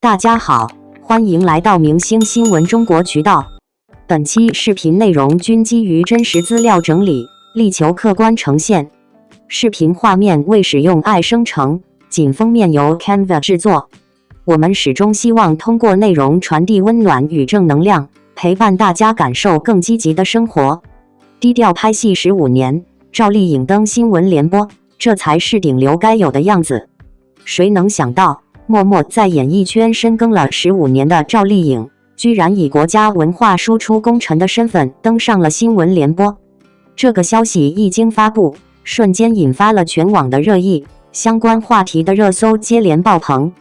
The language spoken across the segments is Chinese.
大家好，欢迎来到明星新闻中国渠道。本期视频内容均基于真实资料整理，力求客观呈现。视频画面未使用爱生成，仅封面由 Canva 制作。我们始终希望通过内容传递温暖与正能量，陪伴大家感受更积极的生活。低调拍戏15年，赵丽颖登新闻联播，这才是顶流该有的样子。谁能想到，默默在演艺圈深耕了15年的赵丽颖，居然以国家文化输出功臣的身份登上了新闻联播。这个消息一经发布，瞬间引发了全网的热议，相关话题的热搜接连爆棚。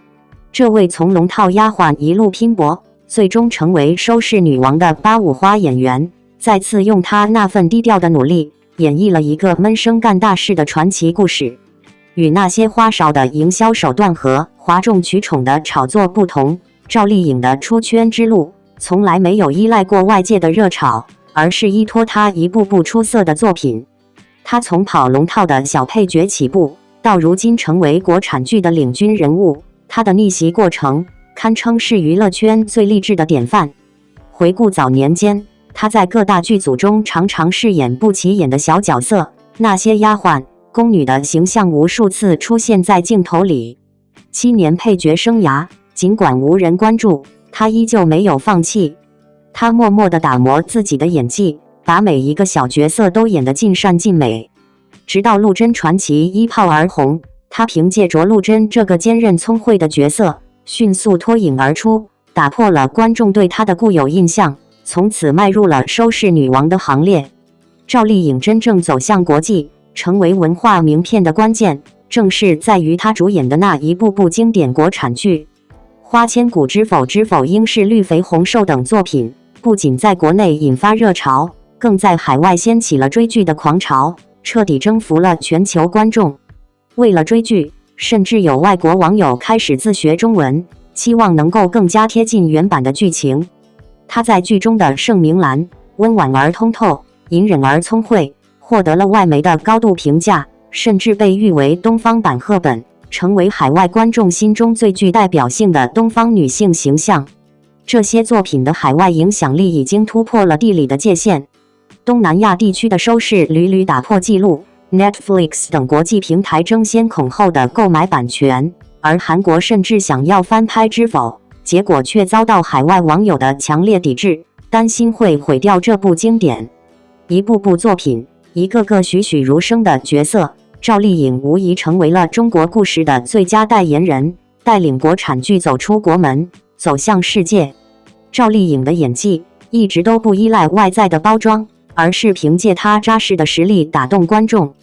这位从龙套丫鬟一路拼搏，最终成为收视女王的85花演员，再次用她那份低调的努力，演绎了一个闷声干大事的传奇故事。与那些花哨的营销手段和哗众取宠的炒作不同，赵丽颖的出圈之路从来没有依赖过外界的热炒，而是依托她一部部出色的作品。她从跑龙套的小配角起步，到如今成为国产剧的领军人物，她的逆袭过程堪称是娱乐圈最励志的典范。回顾早年间，她在各大剧组中常常饰演不起眼的小角色，那些丫鬟宫女的形象无数次出现在镜头里。7年配角生涯，尽管无人关注，她依旧没有放弃。她默默地打磨自己的演技，把每一个小角色都演得尽善尽美。直到陆贞传奇一炮而红，她凭借着陆贞这个坚韧聪慧的角色，迅速脱颖而出，打破了观众对她的固有印象，从此迈入了收视女王的行列。赵丽颖真正走向国际，成为文化名片的关键，正是在于她主演的那一部部经典国产剧。花千骨、知否知否应是绿肥红瘦等作品，不仅在国内引发热潮，更在海外掀起了追剧的狂潮，彻底征服了全球观众。为了追剧，甚至有外国网友开始自学中文，期望能够更加贴近原版的剧情。她在剧中的盛明兰温婉而通透，隐忍而聪慧，获得了外媒的高度评价，甚至被誉为东方版赫本，成为海外观众心中最具代表性的东方女性形象。这些作品的海外影响力已经突破了地理的界限，东南亚地区的收视屡屡打破纪录， Netflix 等国际平台争先恐后的购买版权，而韩国甚至想要翻拍《知否》，结果却遭到海外网友的强烈抵制，担心会毁掉这部经典。一部部作品，一个个栩栩如生的角色，赵丽颖无疑成为了中国故事的最佳代言人，带领国产剧走出国门，走向世界。赵丽颖的演技一直都不依赖外在的包装，而是凭借她扎实的实力打动观众。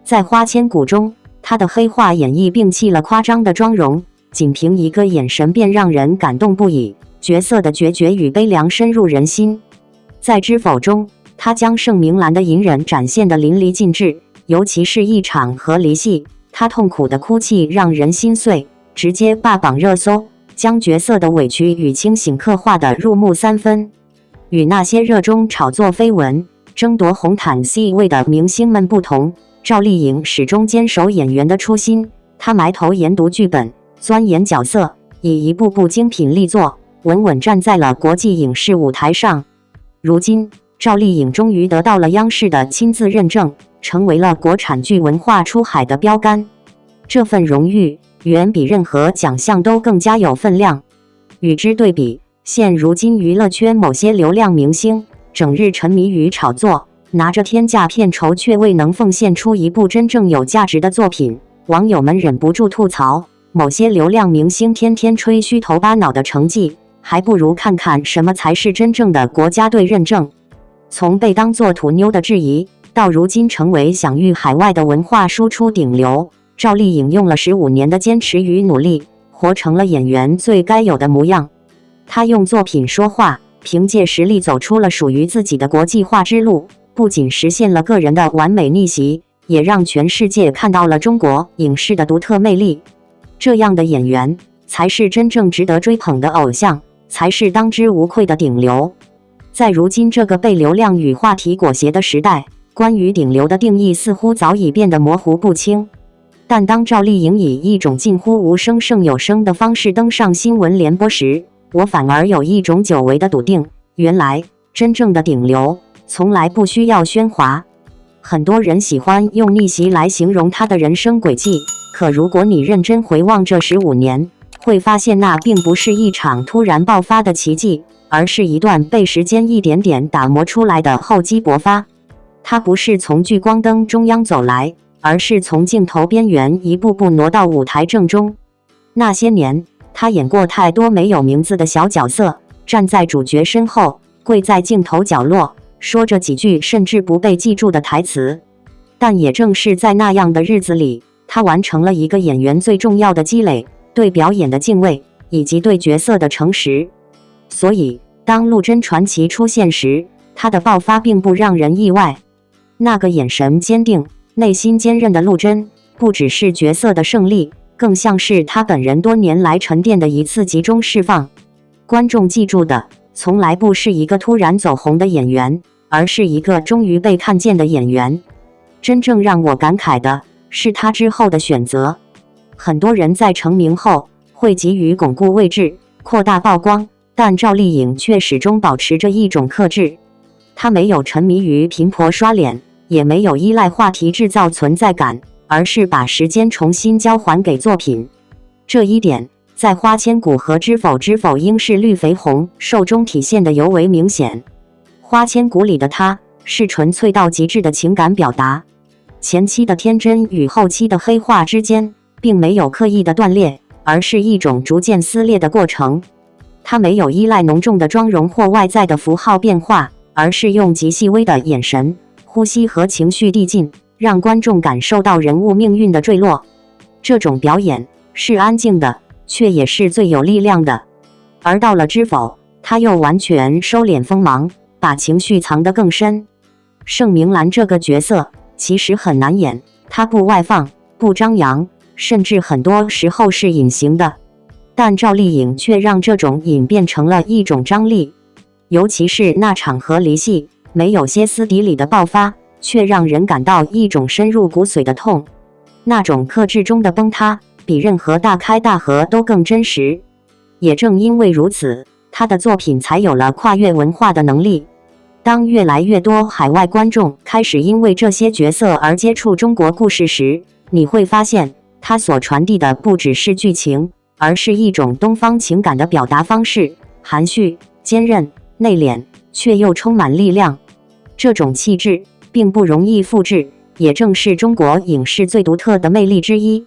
在《花千骨》中，她的黑化演绎摒弃了夸张的妆容，仅凭一个眼神便让人感动不已，角色的决绝与悲凉深入人心。在《知否》中，她将盛明兰的隐忍展现得淋漓尽致，尤其是一场和离戏，她痛苦的哭泣让人心碎，直接霸榜热搜，将角色的委屈与清醒刻画得入木三分。与那些热衷炒作绯闻、争夺红毯 C 位的明星们不同，赵丽颖始终坚守演员的初心，她埋头研读剧本，钻研角色，以一部部精品力作，稳稳站在了国际影视舞台上。如今，赵丽颖终于得到了央视的亲自认证，成为了国产剧文化出海的标杆。这份荣誉远比任何奖项都更加有分量。与之对比，现如今娱乐圈某些流量明星整日沉迷于炒作，拿着天价片酬却未能奉献出一部真正有价值的作品，网友们忍不住吐槽，某些流量明星天天吹虚头巴脑的成绩，还不如看看什么才是真正的国家队认证。从被当作土妞的质疑，到如今成为享誉海外的文化输出顶流，赵丽颖用了15年的坚持与努力，活成了演员最该有的模样。她用作品说话，凭借实力走出了属于自己的国际化之路，不仅实现了个人的完美逆袭，也让全世界看到了中国影视的独特魅力。这样的演员，才是真正值得追捧的偶像，才是当之无愧的顶流。在如今这个被流量与话题裹挟的时代，关于顶流的定义似乎早已变得模糊不清。但当赵丽颖以一种近乎无声胜有声的方式登上新闻联播时，我反而有一种久违的笃定，原来真正的顶流从来不需要喧哗。很多人喜欢用逆袭来形容他的人生轨迹，可如果你认真回望这15年，会发现那并不是一场突然爆发的奇迹，而是一段被时间一点点打磨出来的厚积薄发。他不是从聚光灯中央走来，而是从镜头边缘一步步挪到舞台正中。那些年，他演过太多没有名字的小角色，站在主角身后，跪在镜头角落，说着几句甚至不被记住的台词。但也正是在那样的日子里，他完成了一个演员最重要的积累，对表演的敬畏，以及对角色的诚实。所以，当陆贞传奇出现时，他的爆发并不让人意外。那个眼神坚定、内心坚韧的陆贞，不只是角色的胜利，更像是他本人多年来沉淀的一次集中释放。观众记住的，从来不是一个突然走红的演员，而是一个终于被看见的演员。真正让我感慨的是他之后的选择。很多人在成名后会急于巩固位置、扩大曝光，但赵丽颖却始终保持着一种克制。她没有沉迷于频婆刷脸，也没有依赖话题制造存在感，而是把时间重新交还给作品。这一点在《花千骨》和《知否知否应是绿肥红》受中体现得尤为明显。《花千骨》里的她是纯粹到极致的情感表达，前期的天真与后期的黑化之间并没有刻意的断裂，而是一种逐渐撕裂的过程。她没有依赖浓重的妆容或外在的符号变化，而是用极细微的眼神、呼吸和情绪递进，让观众感受到人物命运的坠落。这种表演是安静的，却也是最有力量的。而到了知否，他又完全收敛锋芒，把情绪藏得更深。盛明兰这个角色其实很难演，她不外放，不张扬，甚至很多时候是隐形的。但赵丽颖却让这种隐变成了一种张力，尤其是那场和离戏，没有歇斯底里的爆发，却让人感到一种深入骨髓的痛。那种克制中的崩塌，比任何大开大合都更真实。也正因为如此，他的作品才有了跨越文化的能力。当越来越多海外观众开始因为这些角色而接触中国故事时，你会发现，他所传递的不只是剧情，而是一种东方情感的表达方式，含蓄、坚韧、内敛，却又充满力量。这种气质并不容易复制，也正是中国影视最独特的魅力之一。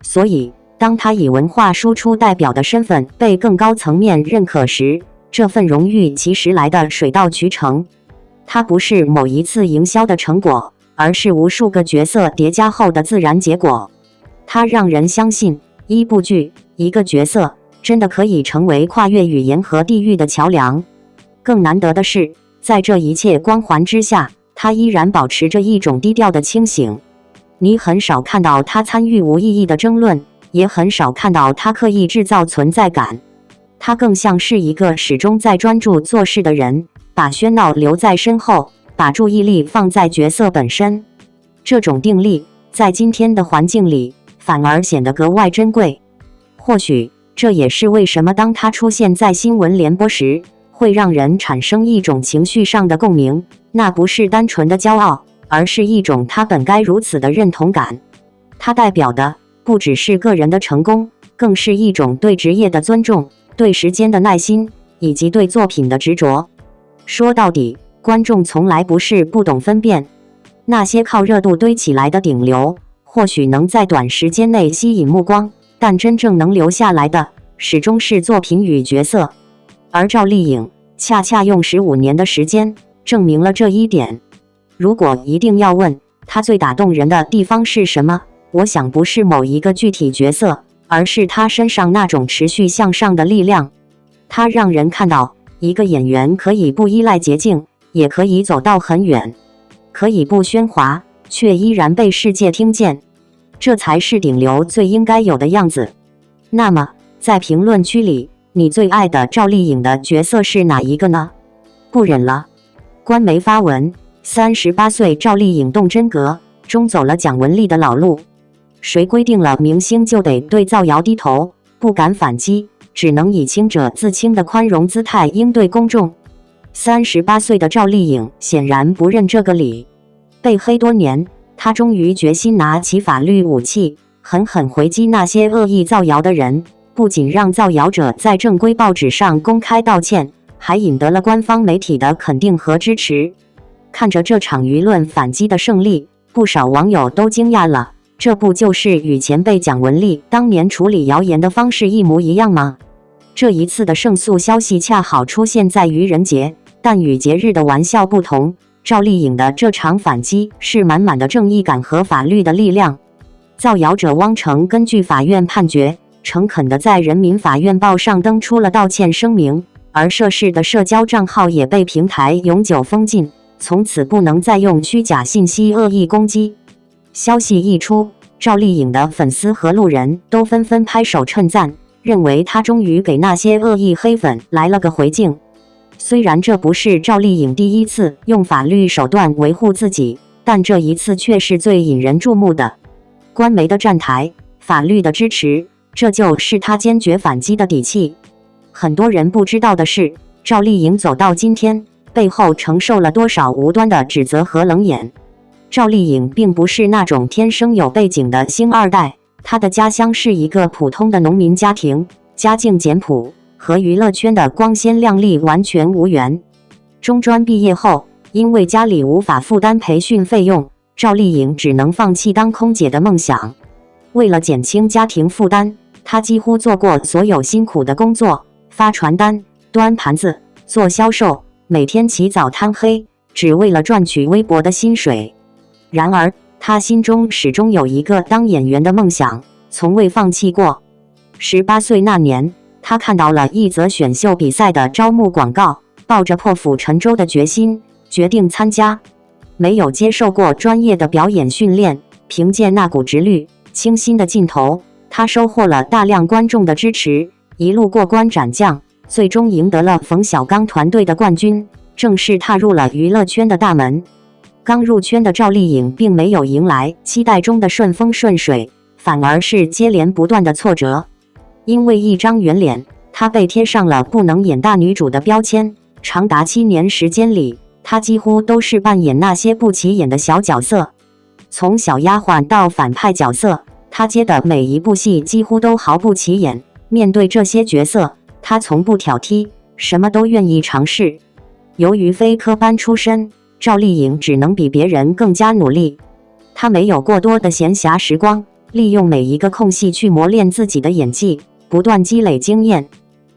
所以，当他以文化输出代表的身份被更高层面认可时，这份荣誉其实来得水到渠成。它不是某一次营销的成果，而是无数个角色叠加后的自然结果。它让人相信，一部剧、一个角色真的可以成为跨越语言和地域的桥梁。更难得的是，在这一切光环之下，他依然保持着一种低调的清醒。你很少看到他参与无意义的争论，也很少看到他刻意制造存在感。他更像是一个始终在专注做事的人，把喧闹留在身后，把注意力放在角色本身。这种定力，在今天的环境里，反而显得格外珍贵。或许，这也是为什么当他出现在新闻联播时，会让人产生一种情绪上的共鸣。那不是单纯的骄傲，而是一种他本该如此的认同感。他代表的不只是个人的成功，更是一种对职业的尊重，对时间的耐心，以及对作品的执着。说到底，观众从来不是不懂分辨。那些靠热度堆起来的顶流，或许能在短时间内吸引目光，但真正能留下来的，始终是作品与角色。而赵丽颖恰恰用15年的时间证明了这一点。如果一定要问她最打动人的地方是什么，我想不是某一个具体角色，而是她身上那种持续向上的力量。她让人看到，一个演员可以不依赖捷径，也可以走到很远，可以不喧哗，却依然被世界听见。这才是顶流最应该有的样子。那么，在评论区里，你最爱的赵丽颖的角色是哪一个呢？不忍了。官媒发文，38岁赵丽颖动真格，中走了蒋雯丽的老路。谁规定了明星就得对造谣低头，不敢反击，只能以清者自清的宽容姿态应对公众？38岁的赵丽颖显然不认这个理，被黑多年，她终于决心拿起法律武器，狠狠回击那些恶意造谣的人。不仅让造谣者在正规报纸上公开道歉，还引得了官方媒体的肯定和支持。看着这场舆论反击的胜利，不少网友都惊讶了，这不就是与前辈蒋雯丽当年处理谣言的方式一模一样吗？这一次的胜诉消息恰好出现在愚人节，但与节日的玩笑不同，赵丽颖的这场反击是满满的正义感和法律的力量。造谣者汪成根据法院判决，诚恳地在人民法院报上登出了道歉声明，而涉事的社交账号也被平台永久封禁，从此不能再用虚假信息恶意攻击。消息一出，赵丽颖的粉丝和路人都纷纷拍手称赞，认为她终于给那些恶意黑粉来了个回敬。虽然这不是赵丽颖第一次用法律手段维护自己，但这一次却是最引人注目的。官媒的站台，法律的支持，这就是她坚决反击的底气。很多人不知道的是，赵丽颖走到今天，背后承受了多少无端的指责和冷眼。赵丽颖并不是那种天生有背景的星二代，她的家乡是一个普通的农民家庭，家境简朴，和娱乐圈的光鲜亮丽完全无缘。中专毕业后，因为家里无法负担培训费用，赵丽颖只能放弃当空姐的梦想。为了减轻家庭负担，她几乎做过所有辛苦的工作，发传单、端盘子、做销售，每天起早贪黑，只为了赚取微薄的薪水。然而，她心中始终有一个当演员的梦想，从未放弃过。18岁那年，她看到了一则选秀比赛的招募广告，抱着破釜沉舟的决心，决定参加。没有接受过专业的表演训练，凭借那股直律、清新的劲头，她收获了大量观众的支持，一路过关斩将，最终赢得了冯小刚团队的冠军，正式踏入了娱乐圈的大门。刚入圈的赵丽颖并没有迎来期待中的顺风顺水，反而是接连不断的挫折。因为一张圆脸，她被贴上了不能演大女主的标签，长达7年时间里，她几乎都是扮演那些不起眼的小角色。从小丫鬟到反派角色，她接的每一部戏几乎都毫不起眼。面对这些角色，她从不挑剔，什么都愿意尝试。由于非科班出身，赵丽颖只能比别人更加努力。她没有过多的闲暇时光，利用每一个空隙去磨练自己的演技，不断积累经验。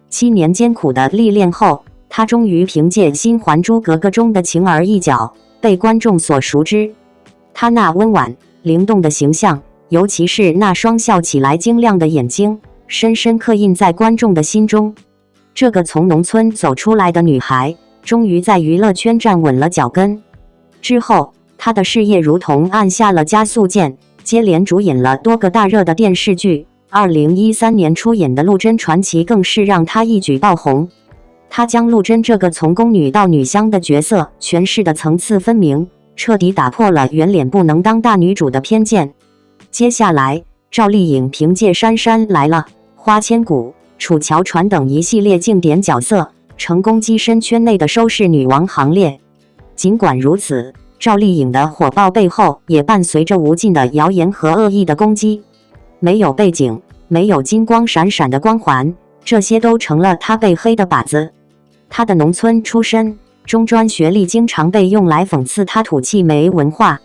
7年艰苦的历练后，她终于凭借《新还珠格格》中的晴儿一角被观众所熟知。她那温婉灵动的形象，尤其是那双笑起来晶亮的眼睛，深深刻印在观众的心中。这个从农村走出来的女孩，终于在娱乐圈站稳了脚跟。之后，她的事业如同按下了加速键，接连主演了多个大热的电视剧。2013年出演的《陆贞传奇》更是让她一举爆红。她将陆贞这个从宫女到女香的角色诠释的层次分明，彻底打破了圆脸不能当大女主的偏见。接下来，赵丽颖凭借《杉杉来了》《花千骨》《楚乔传》等一系列经典角色，成功跻身圈内的收视女王行列。尽管如此，赵丽颖的火爆背后也伴随着无尽的谣言和恶意的攻击。没有背景，没有金光闪闪的光环，这些都成了她被黑的靶子。她的农村出身，中专学历经常被用来讽刺她土气没文化。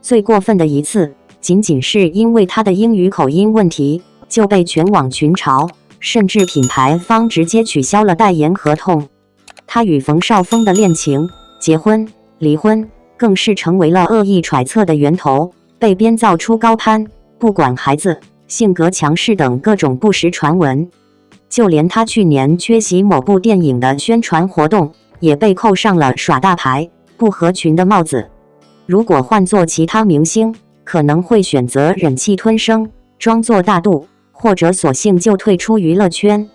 最过分的一次，仅仅是因为她的英语口音问题，就被全网群嘲，甚至品牌方直接取消了代言合同。她与冯绍峰的恋情、结婚、离婚，更是成为了恶意揣测的源头，被编造出高攀、不管孩子、性格强势等各种不实传闻。就连她去年缺席某部电影的宣传活动，也被扣上了耍大牌、不合群的帽子。如果换做其他明星，可能会选择忍气吞声，装作大度，或者索性就退出娱乐圈。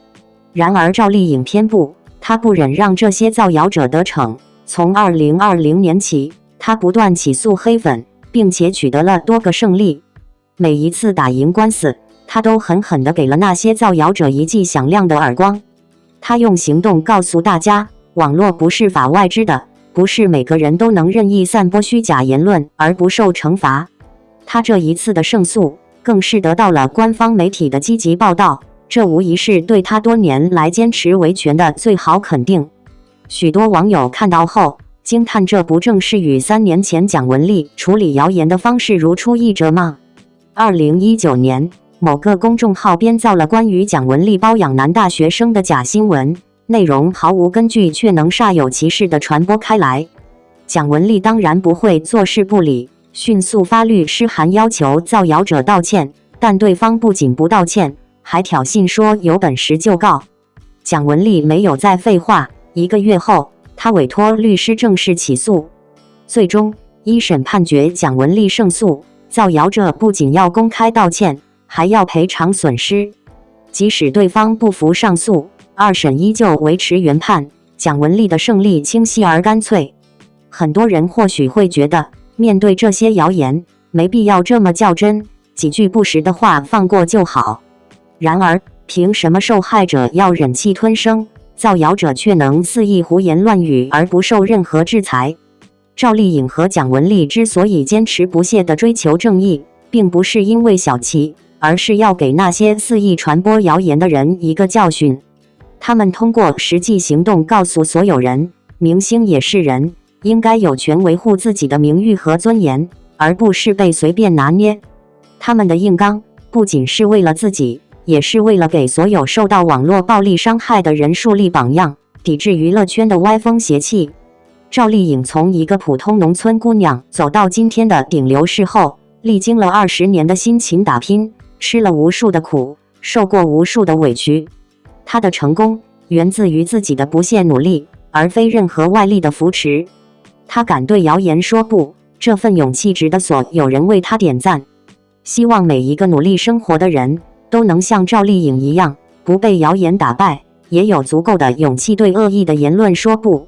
然而赵丽颖偏不，她不忍让这些造谣者得逞。从2020年起，她不断起诉黑粉，并且取得了多个胜利。每一次打赢官司，他都狠狠地给了那些造谣者一记响亮的耳光。他用行动告诉大家，网络不是法外之的，不是每个人都能任意散播虚假言论而不受惩罚。他这一次的胜诉，更是得到了官方媒体的积极报道，这无疑是对他多年来坚持维权的最好肯定。许多网友看到后惊叹，这不正是与3年前蒋雯丽处理谣言的方式如出一辙吗？2019年，某个公众号编造了关于蒋雯丽包养男大学生的假新闻，内容毫无根据，却能煞有其事地传播开来。蒋雯丽当然不会坐视不理，迅速发律师函要求造谣者道歉，但对方不仅不道歉，还挑衅说有本事就告。蒋雯丽没有再废话，1个月后，他委托律师正式起诉。最终，一审判决蒋雯丽胜诉，造谣者不仅要公开道歉，还要赔偿损失。即使对方不服上诉，2审依旧维持原判，蒋雯丽的胜利清晰而干脆。很多人或许会觉得，面对这些谣言，没必要这么较真，几句不实的话放过就好。然而，凭什么受害者要忍气吞声，造谣者却能肆意胡言乱语而不受任何制裁？赵丽颖和蒋雯丽之所以坚持不懈地追求正义，并不是因为小气，而是要给那些肆意传播谣言的人一个教训。他们通过实际行动告诉所有人，明星也是人，应该有权维护自己的名誉和尊严，而不是被随便拿捏。他们的硬刚不仅是为了自己，也是为了给所有受到网络暴力伤害的人树立榜样，抵制娱乐圈的歪风邪气。赵丽颖从一个普通农村姑娘走到今天的顶流市后，历经了20年的辛勤打拼，吃了无数的苦，受过无数的委屈。她的成功源自于自己的不懈努力，而非任何外力的扶持。她敢对谣言说不，这份勇气值得所有人为她点赞。希望每一个努力生活的人都能像赵丽颖一样，不被谣言打败，也有足够的勇气对恶意的言论说不。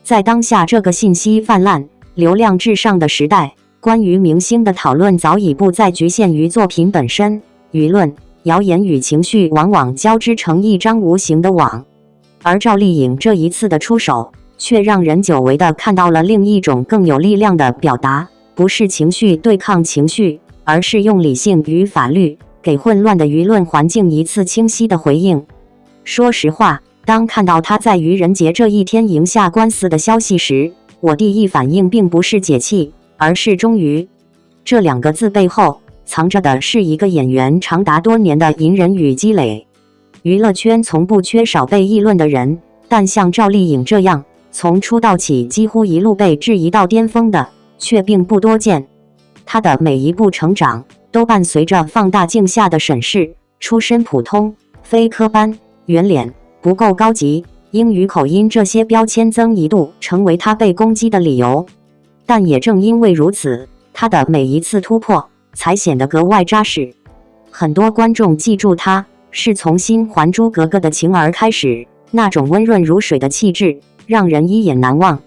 在当下这个信息泛滥、流量至上的时代，关于明星的讨论早已不再局限于作品本身，舆论、谣言与情绪往往交织成一张无形的网。而赵丽颖这一次的出手，却让人久违地看到了另一种更有力量的表达，不是情绪对抗情绪，而是用理性与法律给混乱的舆论环境一次清晰的回应。说实话，当看到他在愚人节这一天赢下官司的消息时，我第一反应并不是解气，而是终于。这2个字背后藏着的是一个演员长达多年的隐忍与积累。娱乐圈从不缺少被议论的人，但像赵丽颖这样从出道起几乎一路被质疑到巅峰的，却并不多见。她的每一步成长都伴随着放大镜下的审视，出身普通、非科班、圆脸、不够高级、英语口音这些标签曾一度成为他被攻击的理由。但也正因为如此，他的每一次突破才显得格外扎实。很多观众记住他是从新《还珠格格》的晴儿开始，那种温润如水的气质让人一眼难忘。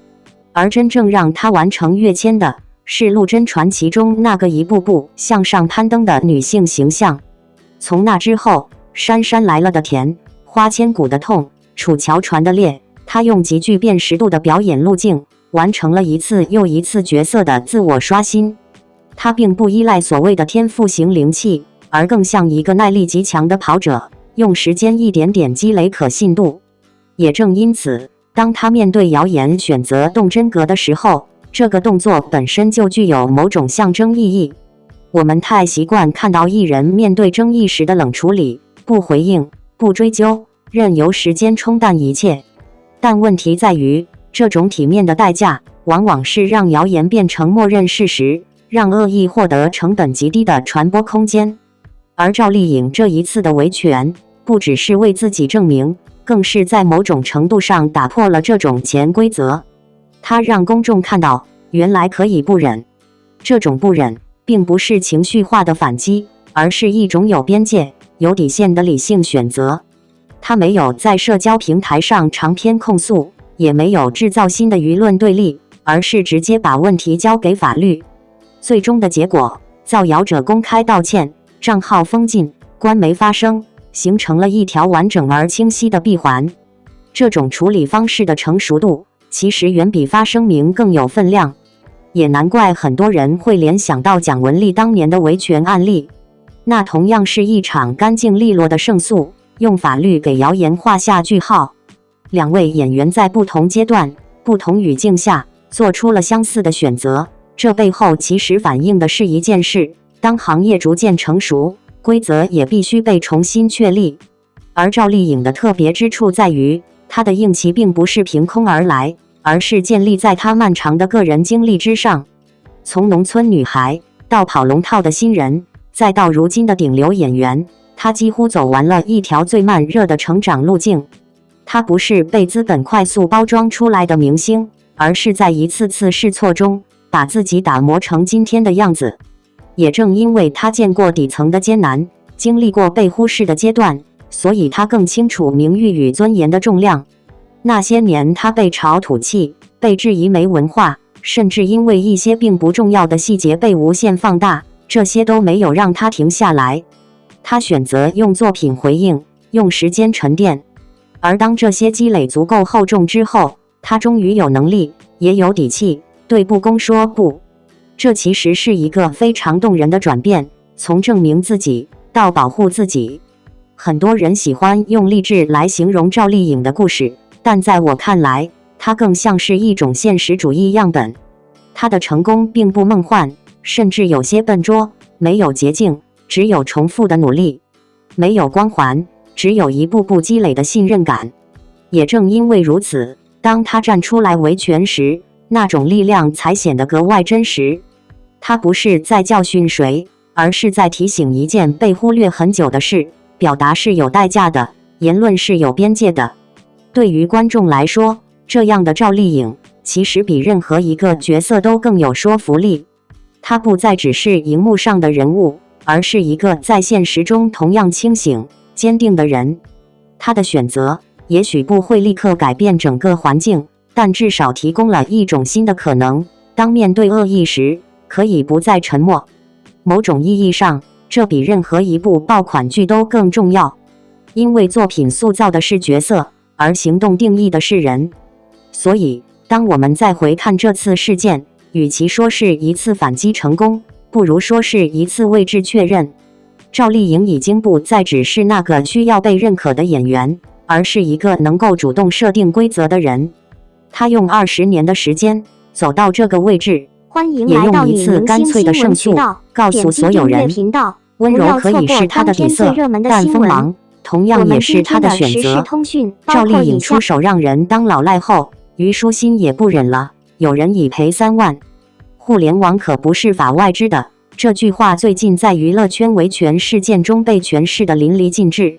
而真正让他完成跃迁的是《陆贞传奇》中那个一步步向上攀登的女性形象。从那之后，姗姗来了的甜，花千骨的痛，楚乔传的烈，他用极具辨识度的表演路径，完成了一次又一次角色的自我刷新。他并不依赖所谓的天赋型灵气，而更像一个耐力极强的跑者，用时间一点点积累可信度。也正因此，当他面对谣言选择动真格的时候，这个动作本身就具有某种象征意义。我们太习惯看到艺人面对争议时的冷处理，不回应，不追究，任由时间冲淡一切。但问题在于，这种体面的代价，往往是让谣言变成默认事实，让恶意获得成本极低的传播空间。而赵丽颖这一次的维权，不只是为自己证明，更是在某种程度上打破了这种潜规则。她让公众看到，原来可以不忍。这种不忍，并不是情绪化的反击，而是一种有边界、有底线的理性选择。他没有在社交平台上长篇控诉，也没有制造新的舆论对立，而是直接把问题交给法律。最终的结果，造谣者公开道歉，账号封禁，官媒发声，形成了一条完整而清晰的闭环。这种处理方式的成熟度，其实远比发声明更有分量。也难怪很多人会联想到蒋雯丽当年的维权案例，那同样是一场干净利落的胜诉，用法律给谣言画下句号。两位演员在不同阶段、不同语境下做出了相似的选择，这背后其实反映的是一件事：当行业逐渐成熟，规则也必须被重新确立。而赵丽颖的特别之处在于，她的硬气并不是凭空而来，而是建立在她漫长的个人经历之上。从农村女孩到跑龙套的新人，再到如今的顶流演员，她几乎走完了一条最慢热的成长路径。她不是被资本快速包装出来的明星，而是在一次次试错中把自己打磨成今天的样子。也正因为她见过底层的艰难，经历过被忽视的阶段，所以她更清楚名誉与尊严的重量。那些年她被嘲土气，被质疑没文化，甚至因为一些并不重要的细节被无限放大，这些都没有让她停下来。她选择用作品回应，用时间沉淀。而当这些积累足够厚重之后，她终于有能力，也有底气，对不公说不。这其实是一个非常动人的转变，从证明自己到保护自己。很多人喜欢用励志来形容赵丽颖的故事，但在我看来，它更像是一种现实主义样本。她的成功并不梦幻，甚至有些笨拙，没有捷径，只有重复的努力；没有光环，只有一步步积累的信任感。也正因为如此，当她站出来维权时，那种力量才显得格外真实。她不是在教训谁，而是在提醒一件被忽略很久的事：表达是有代价的，言论是有边界的。对于观众来说，这样的赵丽颖其实比任何一个角色都更有说服力。她不再只是荧幕上的人物，而是一个在现实中同样清醒、坚定的人。她的选择也许不会立刻改变整个环境，但至少提供了一种新的可能。当面对恶意时，可以不再沉默。某种意义上，这比任何一部爆款剧都更重要，因为作品塑造的是角色，而行动定义的是人。所以，当我们再回看这次事件，与其说是一次反击成功，不如说是一次位置确认。赵丽颖已经不再只是那个需要被认可的演员，而是一个能够主动设定规则的人。她用20年的时间走到这个位置，也用一次干脆的胜诉告诉所有人，温柔可以是她的底色，但锋芒同样也是她的选择。赵丽颖出手让人当老赖后，虞书欣也不忍了，有人已赔3万。互联网可不是法外之的，这句话最近在娱乐圈维权事件中被诠释得淋漓尽致。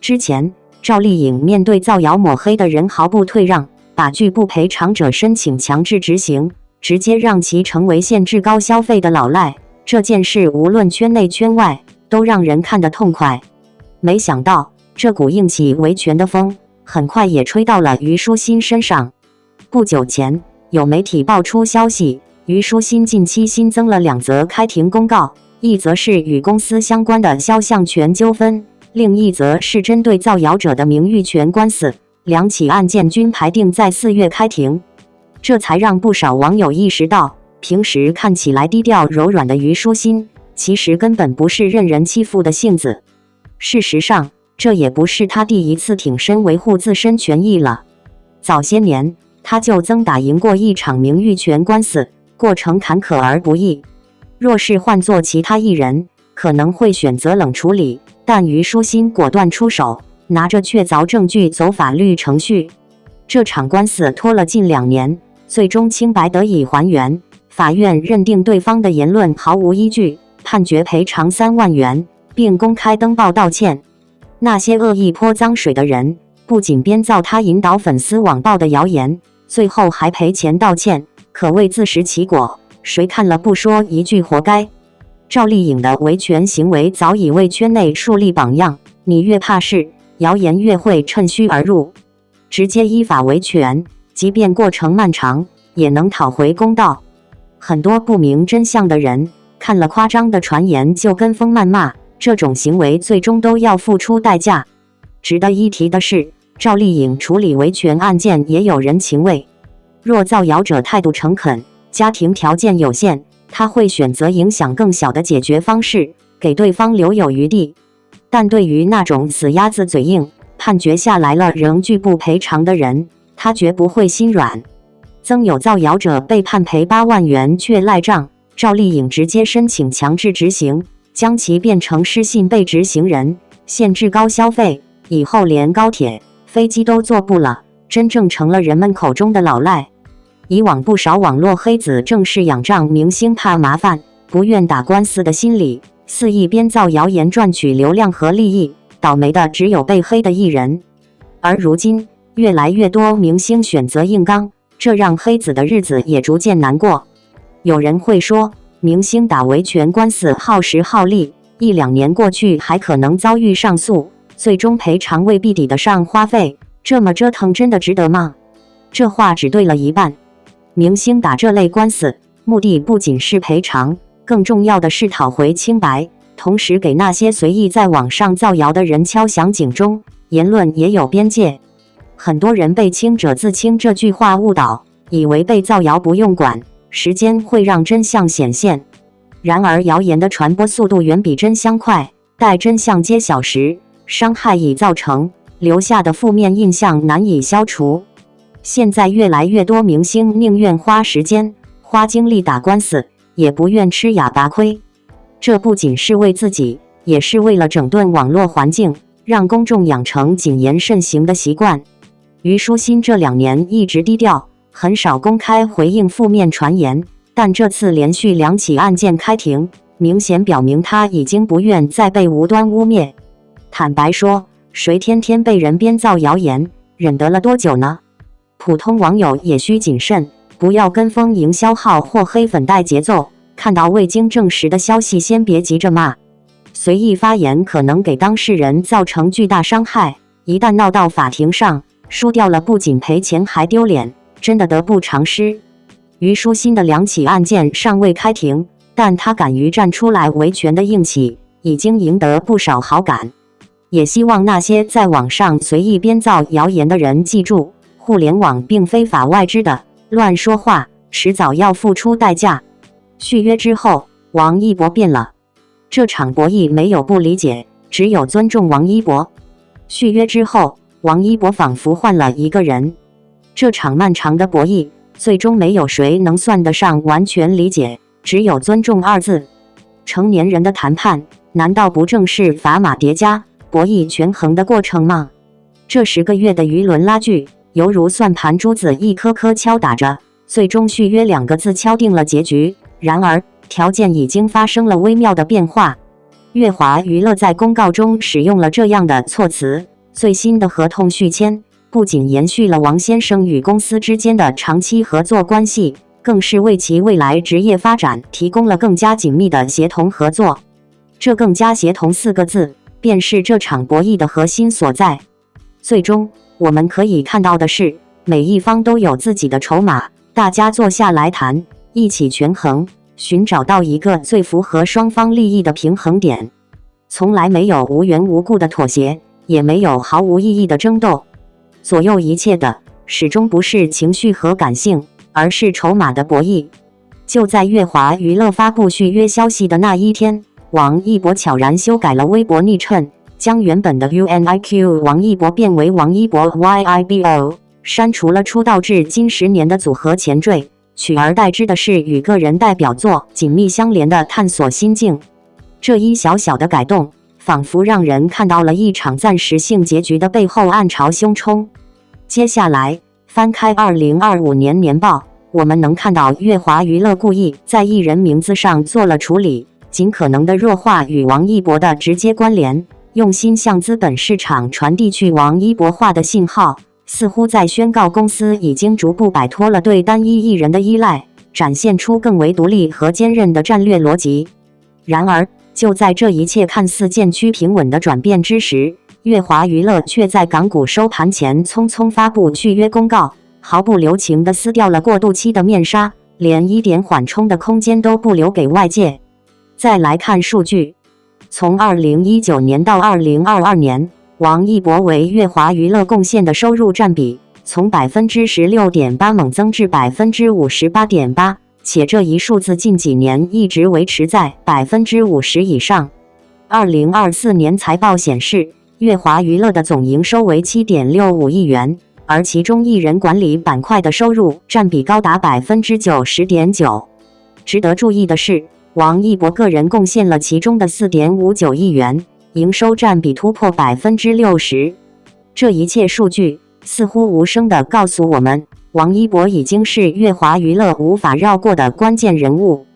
之前，赵丽颖面对造谣抹黑的人毫不退让，把拒不赔偿者申请强制执行，直接让其成为限制高消费的老赖。这件事无论圈内圈外，都让人看得痛快。没想到，这股硬气维权的风，很快也吹到了虞书欣身上。不久前，有媒体爆出消息，虞书欣近期新增了2则开庭公告，一则是与公司相关的肖像权纠纷，另一则是针对造谣者的名誉权官司。2起案件均排定在4月开庭，这才让不少网友意识到，平时看起来低调柔软的虞书欣，其实根本不是任人欺负的性子。事实上，这也不是他第一次挺身维护自身权益了。早些年，他就曾打赢过一场名誉权官司，过程坎坷而不易。若是换作其他艺人，可能会选择冷处理，但虞书欣果断出手，拿着确凿证据走法律程序。这场官司拖了近2年，最终清白得以还原。法院认定对方的言论毫无依据，判决赔偿3万元，并公开登报道歉。那些恶意泼脏水的人，不仅编造他引导粉丝网暴的谣言，最后还赔钱道歉，可谓自食其果，谁看了不说一句活该。赵丽颖的维权行为早已为圈内树立榜样，你越怕事，谣言越会趁虚而入。直接依法维权，即便过程漫长，也能讨回公道。很多不明真相的人，看了夸张的传言就跟风谩骂，这种行为最终都要付出代价。值得一提的是，赵丽颖处理维权案件也有人情味。若造谣者态度诚恳，家庭条件有限，他会选择影响更小的解决方式，给对方留有余地。但对于那种死鸭子嘴硬，判决下来了仍拒不赔偿的人，他绝不会心软。曾有造谣者被判赔8万元却赖账，赵丽颖直接申请强制执行，将其变成失信被执行人，限制高消费，以后连高铁、飞机都坐不了，真正成了人们口中的老赖。以往不少网络黑子正是仰仗明星怕麻烦，不愿打官司的心理，肆意编造谣言赚取流量和利益，倒霉的只有被黑的艺人。而如今，越来越多明星选择硬刚，这让黑子的日子也逐渐难过。有人会说，明星打维权官司耗时耗力，1-2年过去还可能遭遇上诉，最终赔偿未必抵得上花费，这么折腾真的值得吗？这话只对了一半。明星打这类官司，目的不仅是赔偿，更重要的是讨回清白，同时给那些随意在网上造谣的人敲响警钟，言论也有边界。很多人被清者自清这句话误导，以为被造谣不用管，时间会让真相显现。然而谣言的传播速度远比真相快，待真相揭晓时，伤害已造成，留下的负面印象难以消除。现在越来越多明星宁愿花时间、花精力打官司，也不愿吃哑巴亏。这不仅是为自己，也是为了整顿网络环境，让公众养成谨言慎行的习惯。虞书欣这2年一直低调，很少公开回应负面传言，但这次连续2起案件开庭，明显表明他已经不愿再被无端污蔑。坦白说，谁天天被人编造谣言，忍得了多久呢？普通网友也需谨慎，不要跟风营销号或黑粉带节奏，看到未经证实的消息先别急着骂。随意发言可能给当事人造成巨大伤害，一旦闹到法庭上，输掉了不仅赔钱还丢脸，真的得不偿失。虞书欣的2起案件尚未开庭，但他敢于站出来维权的硬气，已经赢得不少好感。也希望那些在网上随意编造谣言的人记住，互联网并非法外之的，乱说话迟早要付出代价。续约之后，王一博变了。这场博弈没有不理解，只有尊重王一博。续约之后，王一博仿佛换了一个人。这场漫长的博弈，最终没有谁能算得上完全理解，只有尊重2字。成年人的谈判，难道不正是砝码叠加、博弈权衡的过程吗？这10个月的舆论拉锯，犹如算盘珠子一颗颗敲打着，最终续约2个字敲定了结局。然而，条件已经发生了微妙的变化。乐华娱乐在公告中使用了这样的措辞：最新的合同续签，不仅延续了王先生与公司之间的长期合作关系，更是为其未来职业发展提供了更加紧密的协同合作。这更加协同4个字，便是这场博弈的核心所在。最终，我们可以看到的是，每一方都有自己的筹码，大家坐下来谈，一起权衡，寻找到一个最符合双方利益的平衡点。从来没有无缘无故的妥协，也没有毫无意义的争斗。左右一切的，始终不是情绪和感性，而是筹码的博弈。就在乐华娱乐发布续约消息的那一天，王一博悄然修改了微博昵称，将原本的 UNIQ 王一博变为王一博 YIBO， 删除了出道至今10年的组合前缀，取而代之的是与个人代表作紧密相连的探索心境。这一小小的改动，仿佛让人看到了一场暂时性结局的背后暗潮汹冲。接下来，翻开2025年年报，我们能看到乐华娱乐故意在艺人名字上做了处理，尽可能的弱化与王一博的直接关联，用心向资本市场传递去王一博化的信号，似乎在宣告公司已经逐步摆脱了对单一艺人的依赖，展现出更为独立和坚韧的战略逻辑。然而，就在这一切看似渐趋平稳的转变之时，乐华娱乐却在港股收盘前匆匆发布续约公告，毫不留情地撕掉了过渡期的面纱，连一点缓冲的空间都不留给外界。再来看数据，从2019年到2022年，王一博为乐华娱乐贡献的收入占比从 16.8% 猛增至 58.8%， 且这一数字近几年一直维持在 50% 以上。2024年财报显示，乐华娱乐的总营收为 7.65 亿元，而其中艺人管理板块的收入占比高达 90.9%。值得注意的是，王一博个人贡献了其中的 4.59 亿元，营收占比突破 60%。这一切数据似乎无声地告诉我们，王一博已经是乐华娱乐无法绕过的关键人物。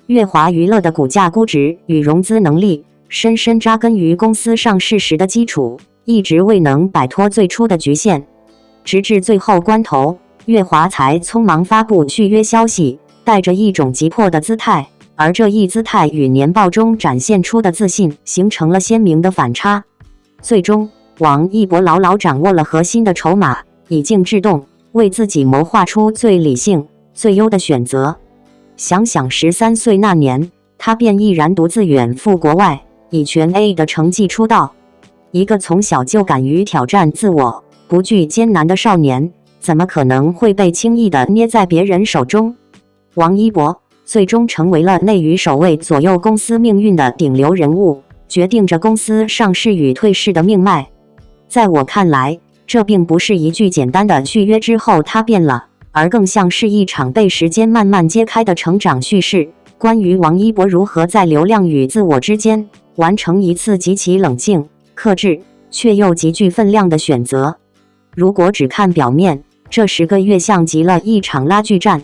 乐华娱乐的股价估值与融资能力深深扎根于公司上市时的基础，一直未能摆脱最初的局限。直至最后关头，乐华才匆忙发布续约消息，带着一种急迫的姿态，而这一姿态与年报中展现出的自信形成了鲜明的反差。最终，王一博牢牢掌握了核心的筹码，以静制动，为自己谋划出最理性、最优的选择。想想13岁那年，他便毅然独自远赴国外，以全 A 的成绩出道。一个从小就敢于挑战自我、不惧艰难的少年，怎么可能会被轻易地捏在别人手中？王一博最终成为了内娱首位左右公司命运的顶流人物，决定着公司上市与退市的命脉。在我看来，这并不是一句简单的续约之后他变了，而更像是一场被时间慢慢揭开的成长叙事，关于王一博如何在流量与自我之间完成一次极其冷静、克制却又极具分量的选择。如果只看表面，这10个月像极了一场拉锯战，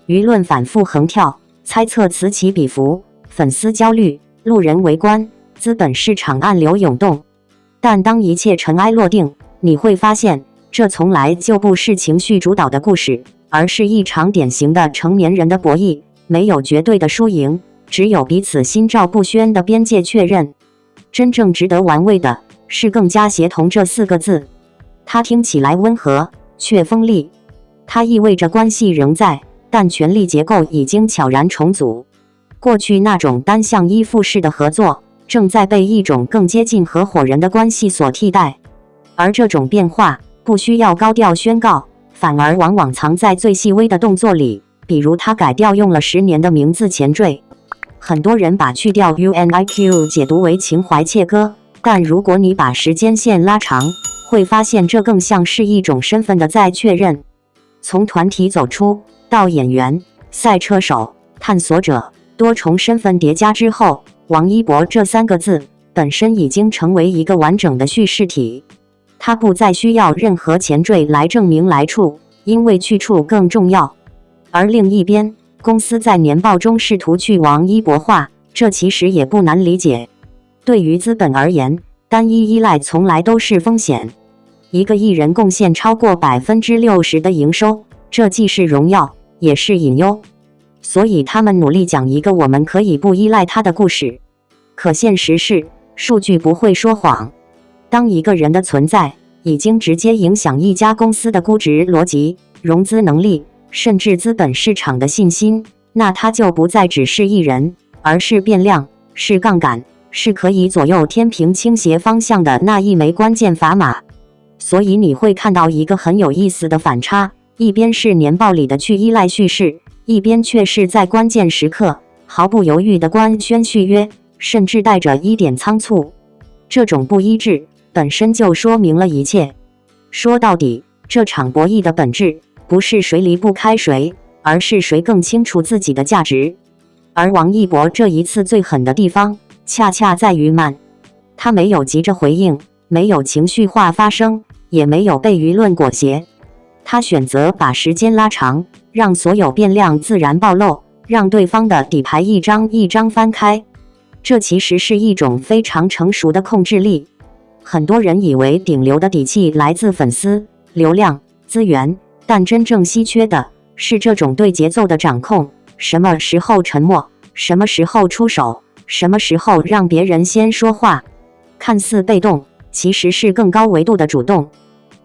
舆论反复横跳，猜测此起彼伏，粉丝焦虑，路人围观，资本市场暗流涌动。但当一切尘埃落定，你会发现，这从来就不是情绪主导的故事，而是一场典型的成年人的博弈，没有绝对的输赢，只有彼此心照不宣的边界确认。真正值得玩味的是更加协同这4个字，它听起来温和，却锋利。它意味着关系仍在，但权力结构已经悄然重组。过去那种单向依附式的合作，正在被一种更接近合伙人的关系所替代。而这种变化不需要高调宣告，反而往往藏在最细微的动作里，比如他改调用了10年的名字前缀。很多人把去掉 UNIQ 解读为情怀切割，但如果你把时间线拉长，会发现这更像是一种身份的再确认。从团体走出到演员、赛车手、探索者，多重身份叠加之后，王一博这3个字本身已经成为一个完整的叙事体。他不再需要任何前缀来证明来处，因为去处更重要。而另一边，公司在年报中试图去王一博化，这其实也不难理解。对于资本而言，单一依赖从来都是风险。一个艺人贡献超过 60% 的营收，这既是荣耀，也是隐忧。所以他们努力讲一个我们可以不依赖他的故事。可现实是，数据不会说谎。当一个人的存在已经直接影响一家公司的估值逻辑、融资能力，甚至资本市场的信心，那他就不再只是一人，而是变量，是杠杆，是可以左右天平倾斜方向的那一枚关键砝码。所以你会看到一个很有意思的反差，一边是年报里的去依赖叙事，一边却是在关键时刻毫不犹豫地官宣续约，甚至带着一点仓促。这种不一致本身就说明了一切。说到底，这场博弈的本质不是谁离不开谁，而是谁更清楚自己的价值。而王一博这一次最狠的地方，恰恰在于慢。他没有急着回应，没有情绪化发声，也没有被舆论裹挟。他选择把时间拉长，让所有变量自然暴露，让对方的底牌一张一张翻开。这其实是一种非常成熟的控制力。很多人以为顶流的底气来自粉丝、流量、资源，但真正稀缺的是这种对节奏的掌控。什么时候沉默，什么时候出手，什么时候让别人先说话。看似被动，其实是更高维度的主动。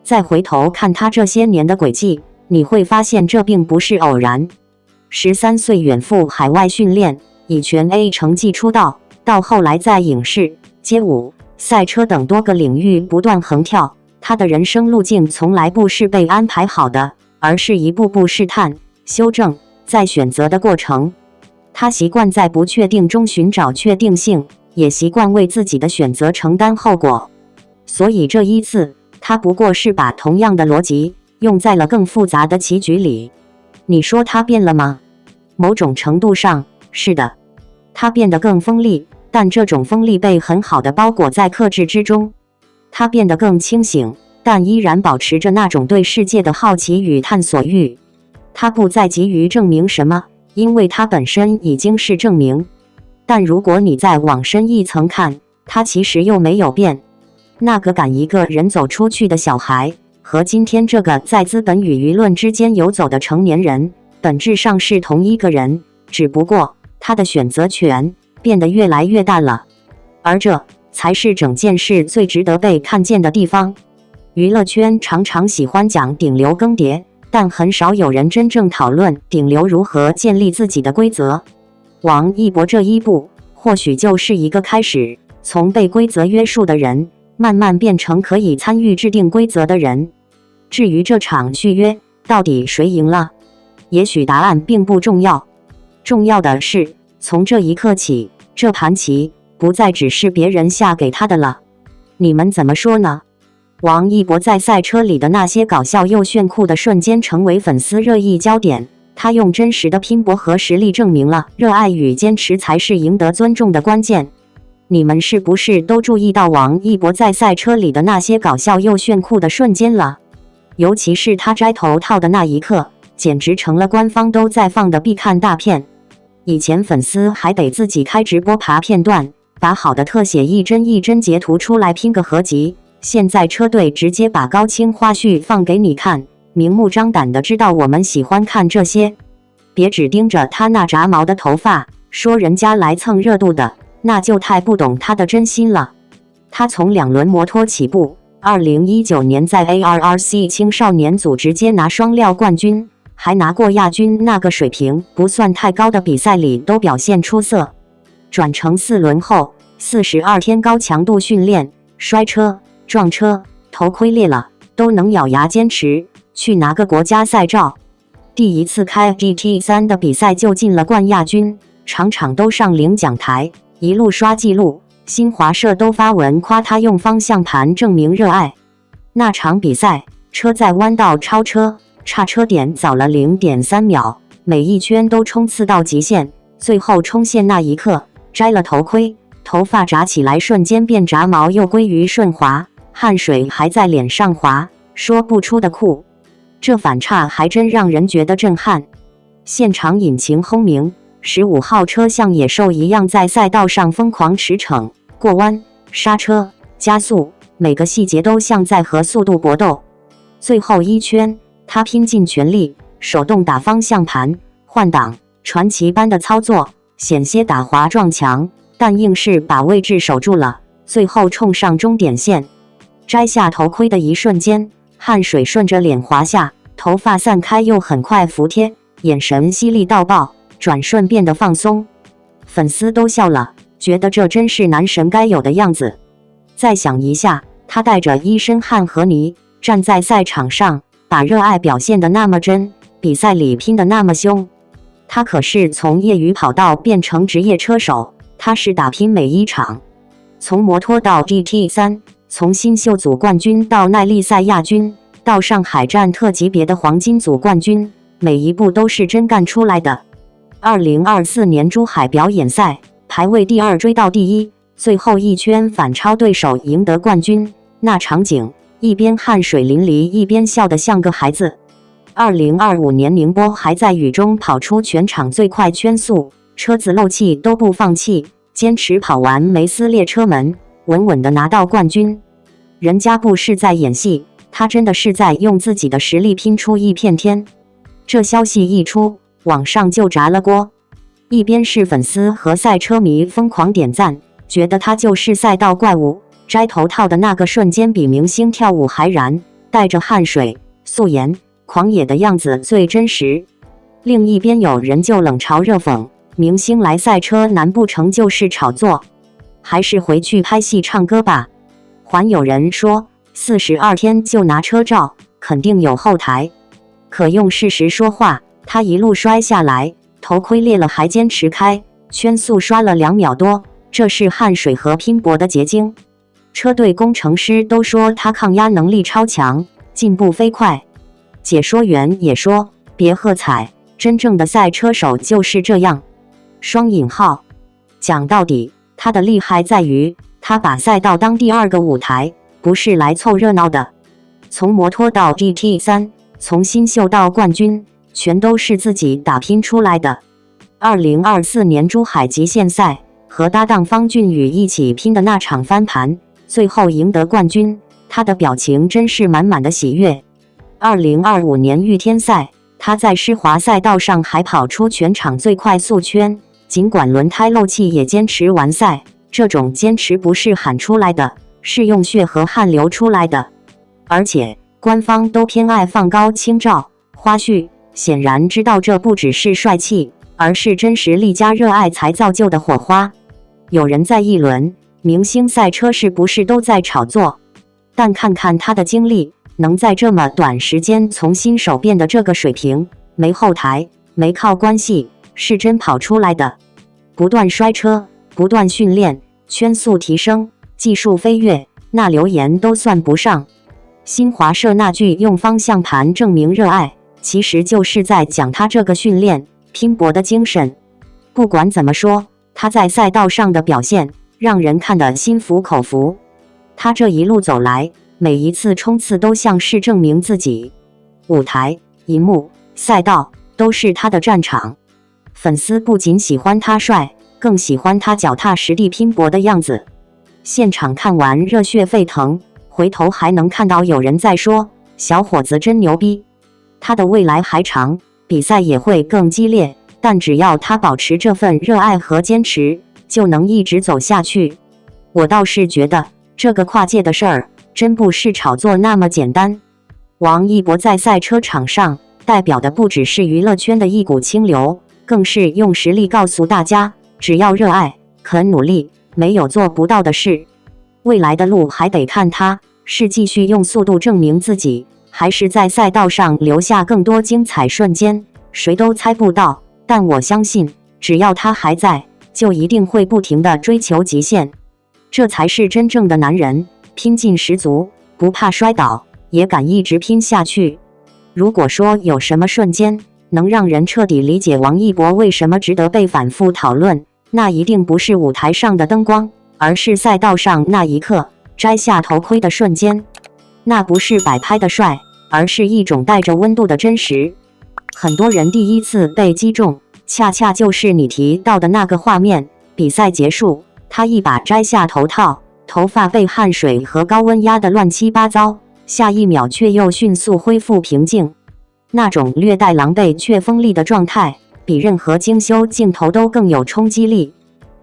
再回头看他这些年的轨迹，你会发现这并不是偶然。13岁远赴海外训练，以全 A 成绩出道，到后来在影视、街舞、赛车等多个领域不断横跳。他的人生路径从来不是被安排好的，而是一步步试探、修正、再选择的过程。他习惯在不确定中寻找确定性，也习惯为自己的选择承担后果。所以这一次，他不过是把同样的逻辑用在了更复杂的棋局里。你说他变了吗？某种程度上，是的。他变得更锋利，但这种锋利被很好的包裹在克制之中。他变得更清醒，但依然保持着那种对世界的好奇与探索欲。他不再急于证明什么，因为他本身已经是证明。但如果你再往深一层看，他其实又没有变。那个赶一个人走出去的小孩，和今天这个在资本与舆论之间游走的成年人，本质上是同一个人，只不过他的选择权变得越来越大了。而这才是整件事最值得被看见的地方。娱乐圈常常喜欢讲顶流更迭，但很少有人真正讨论顶流如何建立自己的规则。王一博这一步，或许就是一个开始，从被规则约束的人，慢慢变成可以参与制定规则的人。至于这场续约，到底谁赢了？也许答案并不重要，重要的是，从这一刻起，这盘棋不再只是别人下给他的了。你们怎么说呢？王一博在赛车里的那些搞笑又炫酷的瞬间成为粉丝热议焦点。他用真实的拼搏和实力证明了，热爱与坚持才是赢得尊重的关键。你们是不是都注意到王一博在赛车里的那些搞笑又炫酷的瞬间了？尤其是他摘头套的那一刻，简直成了官方都在放的必看大片。以前粉丝还得自己开直播爬片段，把好的特写一帧一帧截图出来拼个合集，现在车队直接把高清花絮放给你看，明目张胆的知道我们喜欢看这些。别只盯着他那炸毛的头发，说人家来蹭热度的，那就太不懂他的真心了。他从2轮摩托起步，2019年在 ARRC 青少年组直接拿双料冠军，还拿过亚军，那个水平不算太高的比赛里都表现出色。转成4轮后，42天高强度训练，摔车、撞车、头盔裂了，都能咬牙坚持去拿个国家赛照。第一次开 GT3 的比赛就进了冠亚军，场场都上领奖台，一路刷记录，新华社都发文夸他用方向盘证明热爱。那场比赛，车在弯道超车，差车点早了 0.3 秒，每一圈都冲刺到极限，最后冲线那一刻，摘了头盔，头发炸起来瞬间变炸毛又归于顺滑，汗水还在脸上滑，说不出的酷。这反差还真让人觉得震撼。现场引擎轰鸣，15号车像野兽一样在赛道上疯狂驰骋，过弯、刹车、加速，每个细节都像在和速度搏斗。最后一圈，他拼尽全力，手动打方向盘、换挡，传奇般的操作，险些打滑撞墙，但硬是把位置守住了，最后冲上终点线。摘下头盔的一瞬间，汗水顺着脸滑下，头发散开又很快服帖，眼神犀利到爆，转瞬变得放松。粉丝都笑了，觉得这真是男神该有的样子。再想一下，他带着一身汗和泥，站在赛场上，把热爱表现得那么真，比赛里拼得那么凶。他可是从业余跑道变成职业车手，他是打拼每一场。从摩托到 GT3， 从新秀组冠军到耐力赛亚军，到上海站特级别的黄金组冠军，每一步都是真干出来的。2024年珠海表演赛，排位第2追到第1，最后一圈反超对手赢得冠军，那场景，一边汗水淋漓一边笑得像个孩子。2025年宁波还在雨中跑出全场最快圈速，车子漏气都不放弃，坚持跑完没撕裂车门，稳稳地拿到冠军。人家不是在演戏，他真的是在用自己的实力拼出一片天。这消息一出，网上就炸了锅，一边是粉丝和赛车迷疯狂点赞，觉得他就是赛道怪物，摘头套的那个瞬间比明星跳舞还燃，带着汗水、素颜、狂野的样子最真实。另一边有人就冷嘲热讽，明星来赛车难不成就是炒作？还是回去拍戏唱歌吧？还有人说42天就拿车照，肯定有后台。可用事实说话，他一路摔下来，头盔裂了还坚持开，圈速刷了2秒多，这是汗水和拼搏的结晶。车队工程师都说他抗压能力超强，进步飞快。解说员也说别喝彩，真正的赛车手就是这样。双引号，讲到底，他的厉害在于他把赛道当第二个舞台，不是来凑热闹的。从摩托到 GT3， 从新秀到冠军，全都是自己打拼出来的。2024年珠海极限赛，和搭档方俊宇一起拼的那场翻盘，最后赢得冠军，他的表情真是满满的喜悦。2025年玉天赛，他在施华赛道上还跑出全场最快速圈，尽管轮胎漏气也坚持完赛。这种坚持不是喊出来的，是用血和汗流出来的。而且官方都偏爱放高清照、花絮，显然知道这不只是帅气，而是真实力加热爱才造就的火花。有人在议论明星赛车是不是都在炒作，但看看他的经历，能在这么短时间从新手变得这个水平，没后台，没靠关系，是真跑出来的。不断摔车，不断训练，圈速提升，技术飞跃，那留言都算不上。新华社那句用方向盘证明热爱，其实就是在讲他这个训练拼搏的精神。不管怎么说，他在赛道上的表现让人看得心服口服。他这一路走来，每一次冲刺都像是证明自己。舞台、荧幕、赛道都是他的战场。粉丝不仅喜欢他帅，更喜欢他脚踏实地拼搏的样子。现场看完热血沸腾，回头还能看到有人在说小伙子真牛逼。他的未来还长，比赛也会更激烈，但只要他保持这份热爱和坚持，就能一直走下去。我倒是觉得这个跨界的事儿真不是炒作那么简单。王一博在赛车场上代表的不只是娱乐圈的一股清流，更是用实力告诉大家，只要热爱、肯努力，没有做不到的事。未来的路还得看他是继续用速度证明自己，还是在赛道上留下更多精彩瞬间，谁都猜不到。但我相信，只要他还在，就一定会不停地追求极限。这才是真正的男人，拼劲十足，不怕摔倒，也敢一直拼下去。如果说有什么瞬间能让人彻底理解王一博为什么值得被反复讨论，那一定不是舞台上的灯光，而是赛道上那一刻摘下头盔的瞬间。那不是摆拍的帅，而是一种带着温度的真实。很多人第一次被击中，恰恰就是你提到的那个画面。比赛结束，他一把摘下头套，头发被汗水和高温压得乱七八糟，下一秒却又迅速恢复平静。那种略带狼狈却锋利的状态，比任何精修镜头都更有冲击力。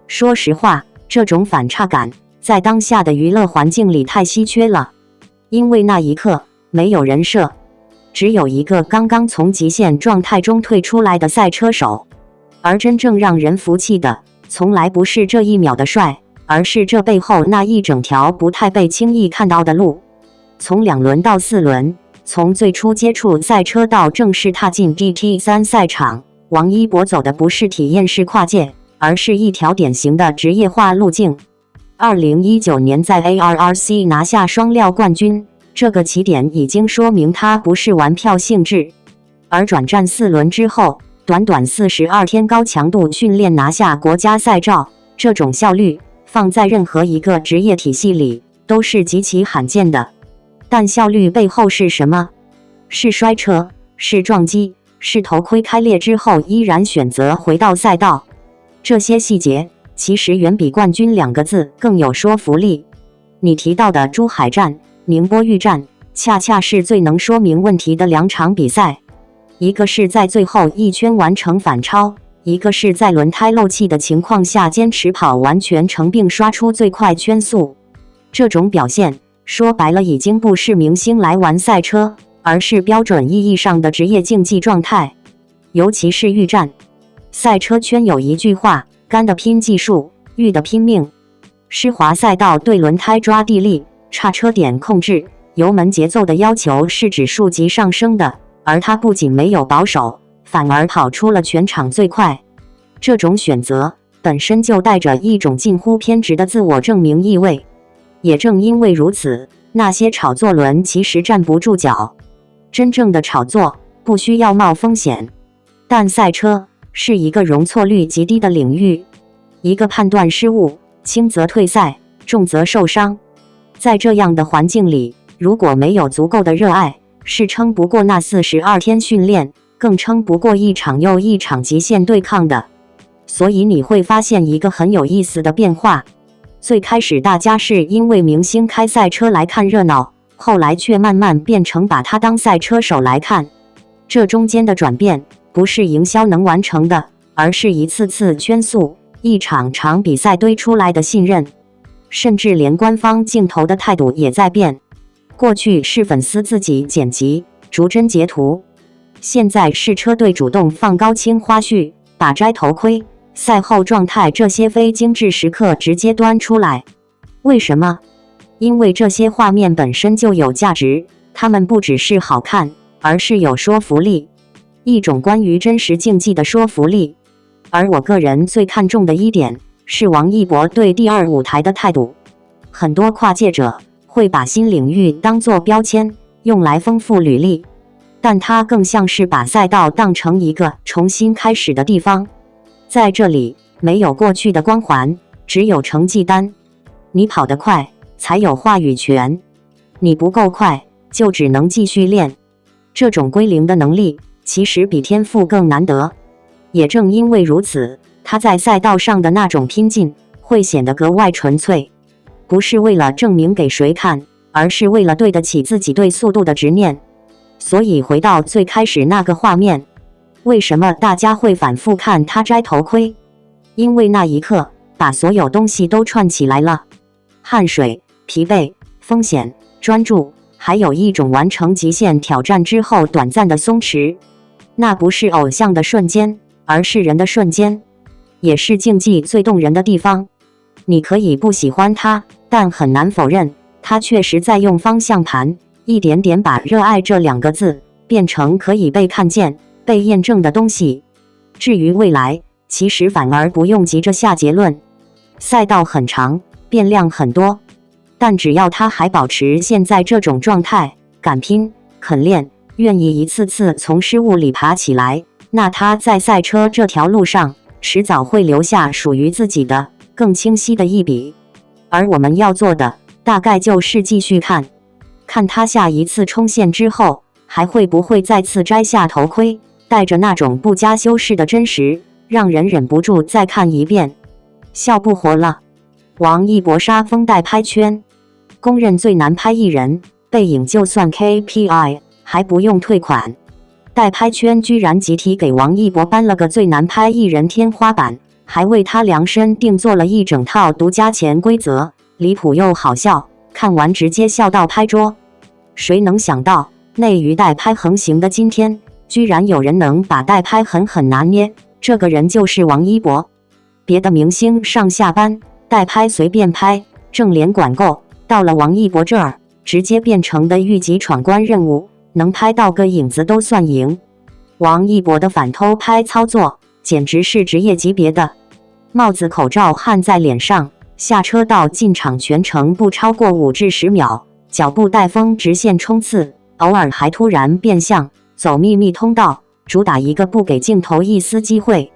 说实话，这种反差感在当下的娱乐环境里太稀缺了，因为那一刻没有人设，只有一个刚刚从极限状态中退出来的赛车手。而真正让人服气的，从来不是这一秒的帅，而是这背后那一整条不太被轻易看到的路。从2轮到4轮，从最初接触赛车到正式踏进 GT3 赛场，王一博走的不是体验式跨界，而是一条典型的职业化路径。2019年在 ARRC 拿下双料冠军，这个起点已经说明他不是玩票性质。而转战4轮之后，短短42天高强度训练拿下国家赛照，这种效率放在任何一个职业体系里都是极其罕见的。但效率背后是什么？是摔车，是撞击，是头盔开裂之后依然选择回到赛道。这些细节其实远比冠军2个字更有说服力。你提到的珠海站、宁波豫站，恰恰是最能说明问题的2场比赛。一个是在最后一圈完成反超，一个是在轮胎漏气的情况下坚持跑完全程并刷出最快圈速。这种表现说白了已经不是明星来玩赛车，而是标准意义上的职业竞技状态。尤其是豫站，赛车圈有一句话：干的拼技术，玉的拼命。湿滑赛道对轮胎抓地力、刹车点控制、油门节奏的要求是指数级上升的，而它不仅没有保守，反而跑出了全场最快。这种选择本身就带着一种近乎偏执的自我证明意味。也正因为如此，那些炒作轮其实站不住脚。真正的炒作不需要冒风险，但赛车是一个容错率极低的领域，一个判断失误，轻则退赛，重则受伤。在这样的环境里，如果没有足够的热爱，是撑不过那42天训练，更撑不过一场又一场极限对抗的。所以你会发现一个很有意思的变化。最开始大家是因为明星开赛车来看热闹，后来却慢慢变成把他当赛车手来看。这中间的转变不是营销能完成的，而是一次次圈速、一场场比赛堆出来的信任。甚至连官方镜头的态度也在变。过去是粉丝自己剪辑、逐帧截图，现在是车队主动放高清花絮，把摘头盔、赛后状态这些非精致时刻直接端出来。为什么？因为这些画面本身就有价值，它们不只是好看，而是有说服力，一种关于真实竞技的说服力。而我个人最看重的一点是王一博对第二舞台的态度。很多跨界者会把新领域当作标签，用来丰富履历，但他更像是把赛道当成一个重新开始的地方。在这里，没有过去的光环，只有成绩单。你跑得快，才有话语权；你不够快，就只能继续练。这种归零的能力，其实比天赋更难得。也正因为如此，他在赛道上的那种拼劲，会显得格外纯粹。不是为了证明给谁看，而是为了对得起自己对速度的执念。所以回到最开始那个画面，为什么大家会反复看他摘头盔？因为那一刻把所有东西都串起来了：汗水、疲惫、风险、专注，还有一种完成极限挑战之后短暂的松弛。那不是偶像的瞬间，而是人的瞬间，也是竞技最动人的地方。你可以不喜欢他，但很难否认，他确实在用方向盘一点点把热爱这两个字变成可以被看见、被验证的东西。至于未来，其实反而不用急着下结论。赛道很长，变量很多，但只要他还保持现在这种状态，敢拼、肯练，愿意一次次从失误里爬起来，那他在赛车这条路上，迟早会留下属于自己的更清晰的一笔。而我们要做的，大概就是继续看他下一次冲线之后，还会不会再次摘下头盔，带着那种不加修饰的真实，让人忍不住再看一遍。笑不活了。王一博杀封代拍圈，公认最难拍艺人，背影就算 KPI 还不用退款。代拍圈居然集体给王一博颁了个最难拍艺人天花板，还为他量身定做了一整套独家潜规则，离谱又好笑，看完直接笑到拍桌。谁能想到，内娱代拍横行的今天，居然有人能把代拍狠狠拿捏，这个人就是王一博。别的明星上下班代拍随便拍，正脸管够，到了王一博这儿，直接变成的狱级闯关任务，能拍到个影子都算赢。王一博的反偷拍操作简直是职业级别的，帽子口罩焊在脸上，下车到进场全程不超过5至10秒，脚步带风直线冲刺，偶尔还突然变向，走秘密通道，主打一个不给镜头一丝机会。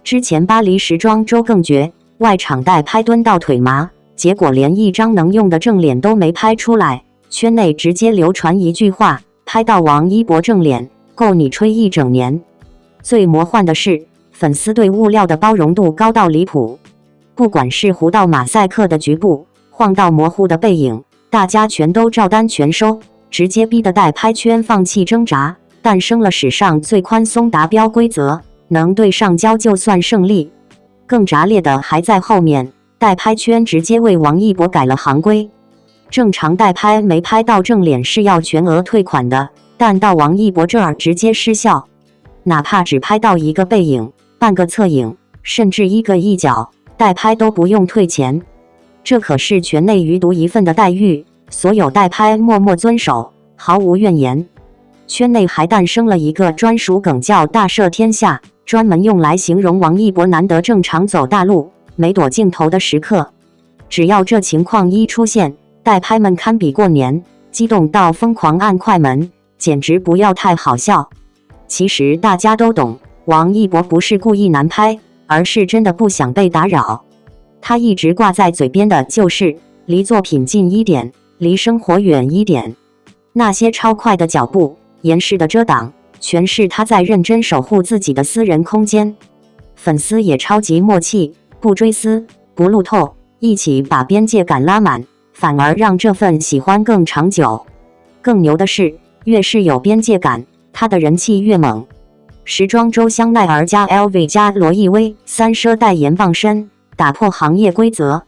之前巴黎时装周更绝，外场代拍蹲到腿麻，结果连一张能用的正脸都没拍出来，圈内直接流传一句话：拍到王一博正脸，够你吹一整年。最魔幻的是，粉丝对物料的包容度高到离谱，不管是糊到马赛克的局部，晃到模糊的背影，大家全都照单全收，直接逼得代拍圈放弃挣扎，诞生了史上最宽松达标规则，能对上焦就算胜利。更炸裂的还在后面，代拍圈直接为王一博改了行规，正常代拍没拍到正脸是要全额退款的，但到王一博这儿直接失效，哪怕只拍到一个背影，半个侧影，甚至一个一角，代拍都不用退钱。这可是圈内余独一份的待遇，所有代拍默默遵守，毫无怨言。圈内还诞生了一个专属梗叫大赦天下，专门用来形容王一博难得正常走大路，没躲镜头的时刻。只要这情况一出现，代拍们堪比过年，激动到疯狂按快门，简直不要太好笑。其实大家都懂，王一博不是故意难拍，而是真的不想被打扰。他一直挂在嘴边的就是离作品近一点，离生活远一点。那些超快的脚步，严实的遮挡，全是他在认真守护自己的私人空间。粉丝也超级默契，不追丝，不路透，一起把边界感拉满，反而让这份喜欢更长久。更牛的是，越是有边界感，他的人气越猛。时装周香奈儿加 LV 加罗意威三奢代言傍身，打破行业规则。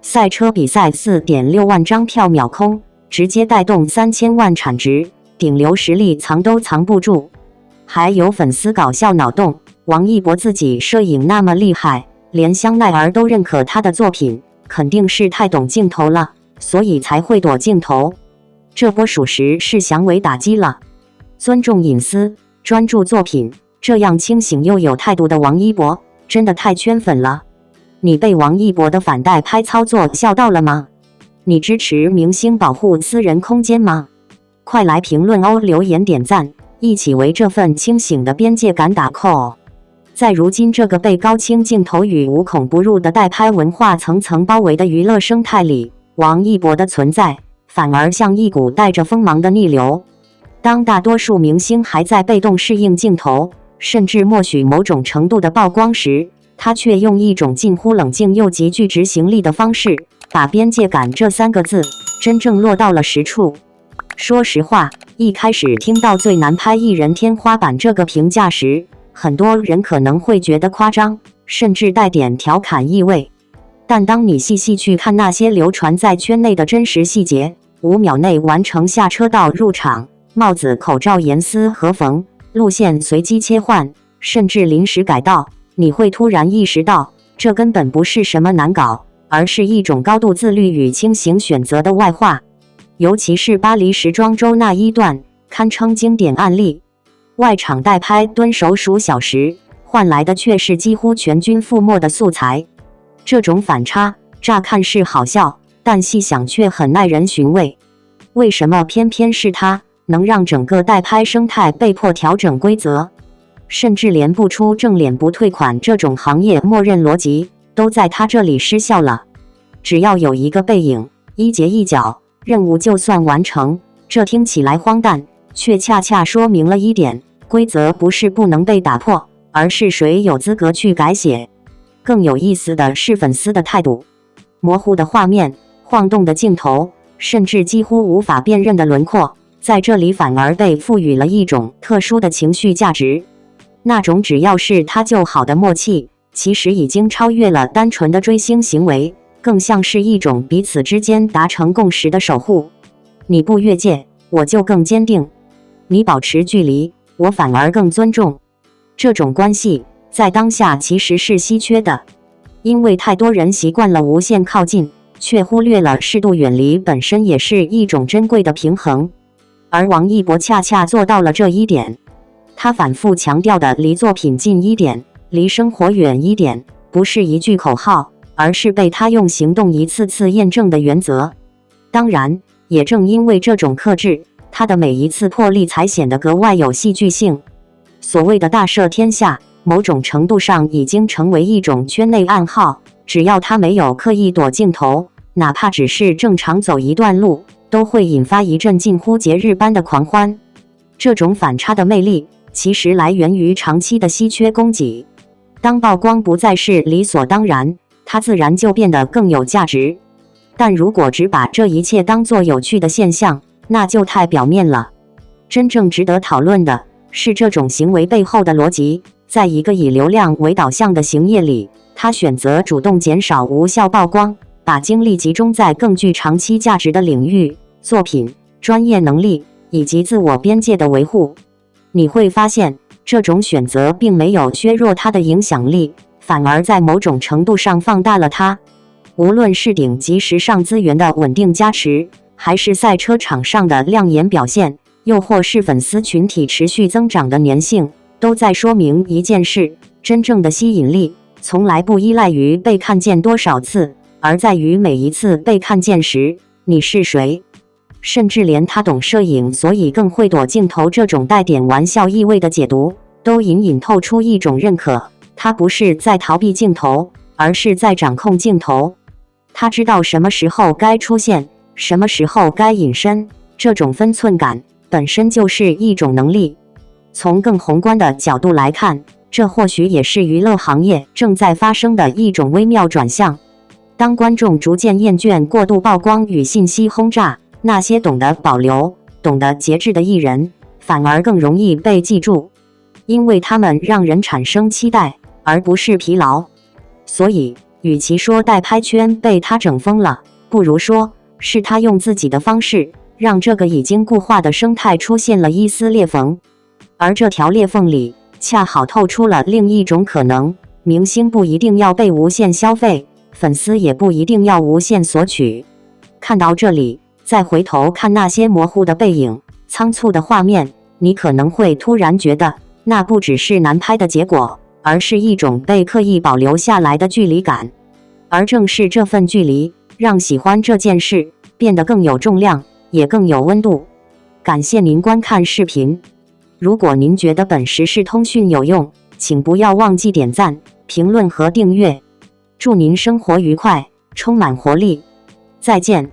赛车比赛 4.6 万张票秒空，直接带动3000万产值，顶流实力藏都藏不住。还有粉丝搞笑脑洞，王一博自己摄影那么厉害，连香奈儿都认可他的作品，肯定是太懂镜头了，所以才会躲镜头。这波属实是降维打击了。尊重隐私，专注作品，这样清醒又有态度的王一博，真的太圈粉了。你被王一博的反代拍操作笑到了吗？你支持明星保护私人空间吗？快来评论哦，留言点赞，一起为这份清醒的边界感打 call。在如今这个被高清镜头与无孔不入的代拍文化层层包围的娱乐生态里，王一博的存在反而像一股带着锋芒的逆流。当大多数明星还在被动适应镜头，甚至默许某种程度的曝光时，他却用一种近乎冷静又极具执行力的方式，把边界感这3个字真正落到了实处。说实话，一开始听到最难拍艺人天花板这个评价时，很多人可能会觉得夸张，甚至带点调侃意味。但当你细细去看那些流传在圈内的真实细节，5秒内完成下车到入场，帽子口罩严丝合缝，路线随机切换，甚至临时改道，你会突然意识到，这根本不是什么难搞，而是一种高度自律与清醒选择的外化。尤其是巴黎时装周那一段，堪称经典案例。外场代拍蹲守数小时，换来的却是几乎全军覆没的素材。这种反差，乍看是好笑，但细想却很耐人寻味。为什么偏偏是他，能让整个代拍生态被迫调整规则？甚至连不出正脸不退款这种行业默认逻辑，都在他这里失效了。只要有一个背影，一截一角，任务就算完成。这听起来荒诞，却恰恰说明了一点：规则不是不能被打破，而是谁有资格去改写。更有意思的是粉丝的态度，模糊的画面，晃动的镜头，甚至几乎无法辨认的轮廓，在这里反而被赋予了一种特殊的情绪价值。那种只要是他就好的默契，其实已经超越了单纯的追星行为，更像是一种彼此之间达成共识的守护。你不越界，我就更坚定；你保持距离，我反而更尊重。这种关系在当下其实是稀缺的，因为太多人习惯了无限靠近，却忽略了适度远离本身也是一种珍贵的平衡。而王一博恰恰做到了这一点。他反复强调的离作品近一点，离生活远一点，不是一句口号，而是被他用行动一次次验证的原则。当然，也正因为这种克制，他的每一次破例才显得格外有戏剧性。所谓的大赦天下，某种程度上已经成为一种圈内暗号，只要他没有刻意躲镜头，哪怕只是正常走一段路，都会引发一阵近乎节日般的狂欢。这种反差的魅力，其实来源于长期的稀缺供给。当曝光不再是理所当然，它自然就变得更有价值。但如果只把这一切当作有趣的现象，那就太表面了。真正值得讨论的是这种行为背后的逻辑。在一个以流量为导向的行业里，他选择主动减少无效曝光，把精力集中在更具长期价值的领域、作品、专业能力以及自我边界的维护。你会发现，这种选择并没有削弱他的影响力，反而在某种程度上放大了它。无论是顶级时尚资源的稳定加持，还是赛车场上的亮眼表现，又或是粉丝群体持续增长的粘性，都在说明一件事：真正的吸引力从来不依赖于被看见多少次，而在于每一次被看见时，你是谁。甚至连他懂摄影，所以更会躲镜头这种带点玩笑意味的解读，都隐隐透出一种认可。他不是在逃避镜头，而是在掌控镜头。他知道什么时候该出现，什么时候该隐身，这种分寸感本身就是一种能力。从更宏观的角度来看，这或许也是娱乐行业正在发生的一种微妙转向。当观众逐渐厌倦过度曝光与信息轰炸，那些懂得保留、懂得节制的艺人，反而更容易被记住，因为他们让人产生期待，而不是疲劳。所以，与其说代拍圈被他整疯了，不如说是他用自己的方式，让这个已经固化的生态出现了一丝裂缝。而这条裂缝里，恰好透出了另一种可能：明星不一定要被无限消费，粉丝也不一定要无限索取。看到这里，再回头看那些模糊的背影、仓促的画面，你可能会突然觉得，那不只是难拍的结果，而是一种被刻意保留下来的距离感。而正是这份距离，让喜欢这件事变得更有重量，也更有温度。感谢您观看视频。如果您觉得本时事通讯有用，请不要忘记点赞、评论和订阅。祝您生活愉快，充满活力。再见。